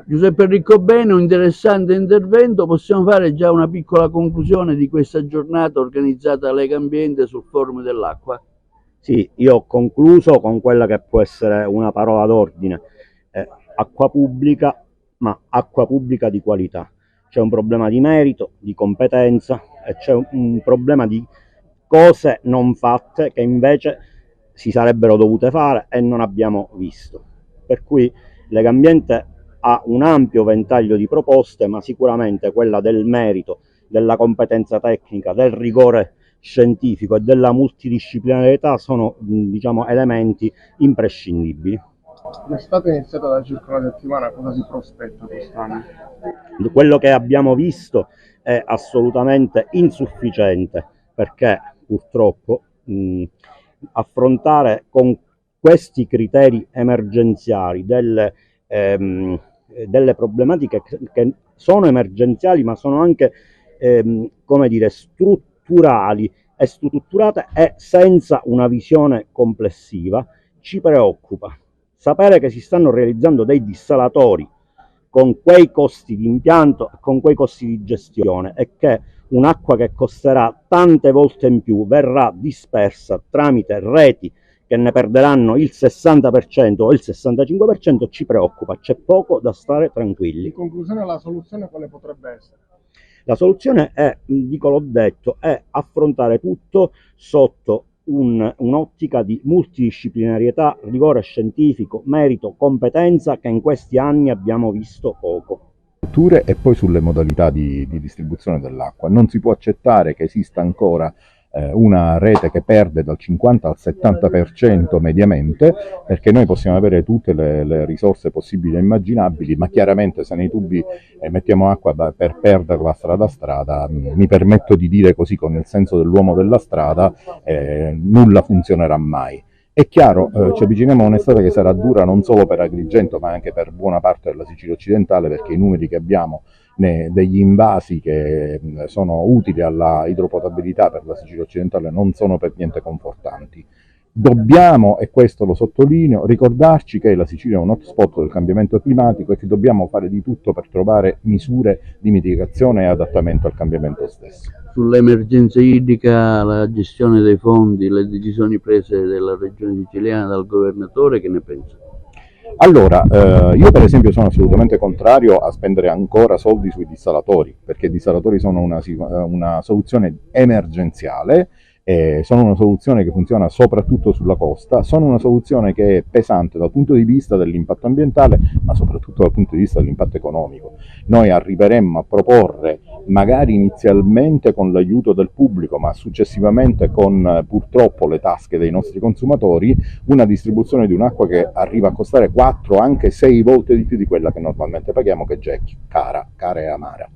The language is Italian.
Giuseppe Riccobene, un interessante intervento. Possiamo fare già una piccola conclusione di questa giornata organizzata da Lega Ambiente sul Forum dell'Acqua? Sì, io ho concluso con quella che può essere una parola d'ordine: acqua pubblica, ma acqua pubblica di qualità. C'è un problema di merito, di competenza, e c'è un problema di cose non fatte che invece si sarebbero dovute fare e non abbiamo visto. Per cui Lega Ambiente ha un ampio ventaglio di proposte, ma sicuramente quella del merito, della competenza tecnica, del rigore scientifico e della multidisciplinarietà sono, diciamo, elementi imprescindibili. L'estate è iniziata da circa una settimana, cosa si prospetta quest'anno? Quello che abbiamo visto è assolutamente insufficiente, perché purtroppo affrontare con questi criteri emergenziali delle problematiche che sono emergenziali ma sono anche come dire, strutturali e strutturate e senza una visione complessiva, ci preoccupa. Sapere che si stanno realizzando dei dissalatori con quei costi di impianto e con quei costi di gestione, e che un'acqua che costerà tante volte in più verrà dispersa tramite reti che ne perderanno il 60% o il 65%, ci preoccupa. C'è poco da stare tranquilli. In conclusione, la soluzione quale potrebbe essere? La soluzione è, dico, l'ho detto, è affrontare tutto sotto un'ottica di multidisciplinarietà, rigore scientifico, merito, competenza, che in questi anni abbiamo visto poco. E poi sulle modalità di distribuzione dell'acqua. Non si può accettare che esista ancora una rete che perde dal 50 al 70% mediamente, perché noi possiamo avere tutte le risorse possibili e immaginabili, ma chiaramente se nei tubi mettiamo acqua per perderla strada a strada, mi permetto di dire così con il senso dell'uomo della strada, nulla funzionerà mai. È chiaro, ci avviciniamo a un'estate che sarà dura non solo per Agrigento ma anche per buona parte della Sicilia occidentale, perché i numeri che abbiamo degli invasi che sono utili alla idropotabilità per la Sicilia occidentale non sono per niente confortanti. Dobbiamo, e questo lo sottolineo, ricordarci che la Sicilia è un hotspot del cambiamento climatico e che dobbiamo fare di tutto per trovare misure di mitigazione e adattamento al cambiamento stesso. Sull'emergenza idrica, la gestione dei fondi, le decisioni prese dalla regione siciliana, dal governatore, che ne pensa? Allora, io per esempio sono assolutamente contrario a spendere ancora soldi sui dissalatori, perché i dissalatori sono una soluzione emergenziale, sono una soluzione che funziona soprattutto sulla costa, sono una soluzione che è pesante dal punto di vista dell'impatto ambientale, ma soprattutto dal punto di vista dell'impatto economico. Noi arriveremmo a proporre, magari inizialmente con l'aiuto del pubblico, ma successivamente con purtroppo le tasche dei nostri consumatori, una distribuzione di un'acqua che arriva a costare 4, anche 6 volte di più di quella che normalmente paghiamo, che già è cara e amara.